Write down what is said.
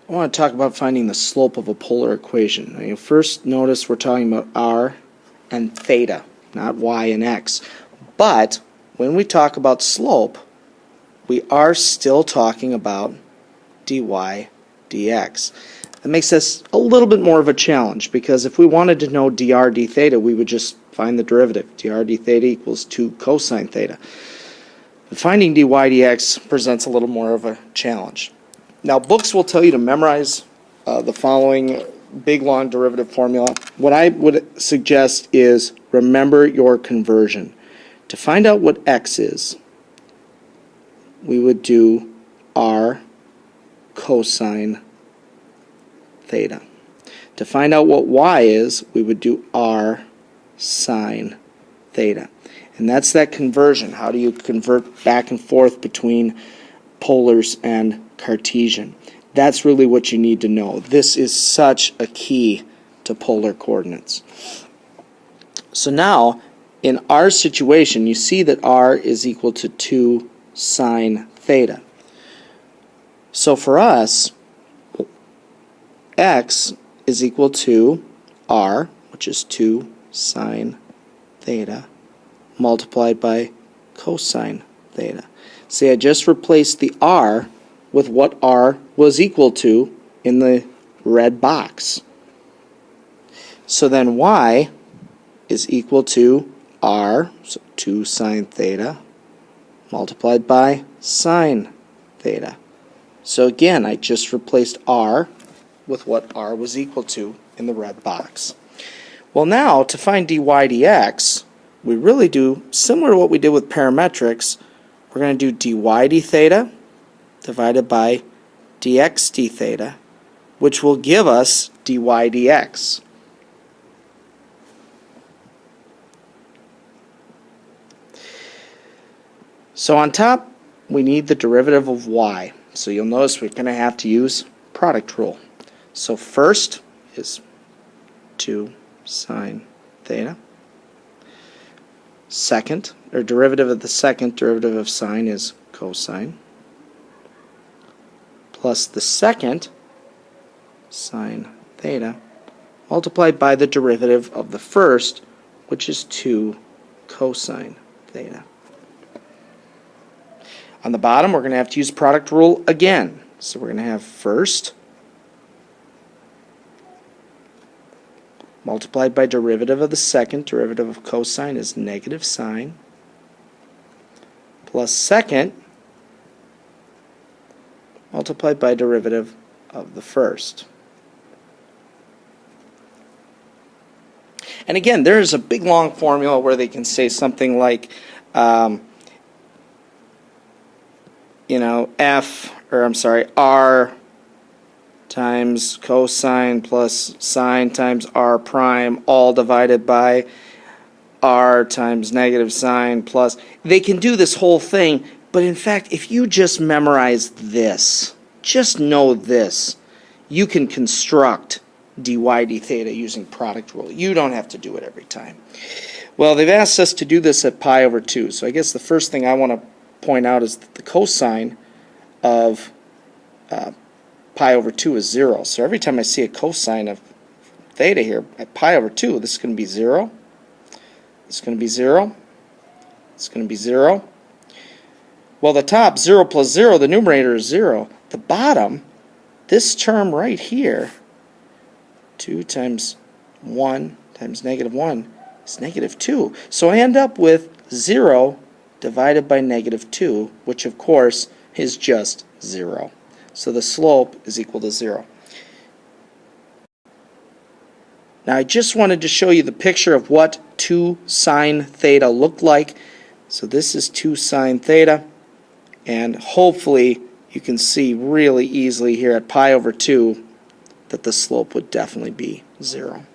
I want to talk about finding the slope of a polar equation. Now, you first notice we're talking about r and theta, not y and x. But when we talk about slope, we are still talking about dy dx. That makes this a little bit more of a challenge, because if we wanted to know dr d theta, we would just find the derivative. Dr d theta equals 2 cosine theta. But finding dy dx presents a little more of a challenge. Now, books will tell you to memorize the following big, long derivative formula. What I would suggest is remember your conversion. To find out what x is, we would do r cosine theta. To find out what y is, we would do r sine theta. And that's that conversion. How do you convert back and forth between polars and Cartesian? That's really what you need to know. This is such a key to polar coordinates. So now, in our situation, you see that r is equal to 2 sine theta. So for us, x is equal to r, which is 2 sine theta, multiplied by cosine theta. See, I just replaced the r with what r was equal to in the red box. So then y is equal to r, so 2 sine theta, multiplied by sine theta. So again, I just replaced r with what r was equal to in the red box. Well, now to find dy dx, we really do similar to what we did with parametrics. We're going to do dy d theta divided by dx d theta, which will give us dy dx. So on top, we need the derivative of y. So you'll notice we're going to have to use product rule. So first is 2 sine theta. Second, or derivative of the second derivative of sine is cosine, plus the second sine theta multiplied by the derivative of the first, which is 2 cosine theta. On the bottom, we're going to have to use product rule again. So we're going to have first multiplied by derivative of the second derivative of cosine is negative sine, plus second multiplied by derivative of the first. And again, there's a big long formula where they can say something like r times cosine plus sine times r prime, all divided by r times negative sine plus. They can do this whole thing, but in fact, if you just memorize this, just know this, you can construct dy d theta using product rule. You don't have to do it every time. Well, they've asked us to do this at pi over 2, so I guess the first thing I want to point out is that the cosine of pi over 2 is 0. So every time I see a cosine of theta here at pi over 2, this is going to be 0. It's going to be 0. It's going to be 0. Well, the top, 0 plus 0, the numerator is 0. The bottom, this term right here, 2 times 1 times negative 1 is negative 2. So I end up with 0 divided by negative 2, which of course is just 0. So the slope is equal to 0. Now I just wanted to show you the picture of what 2 sine theta looked like. So this is 2 sine theta, and hopefully you can see really easily here at pi over 2 that the slope would definitely be 0.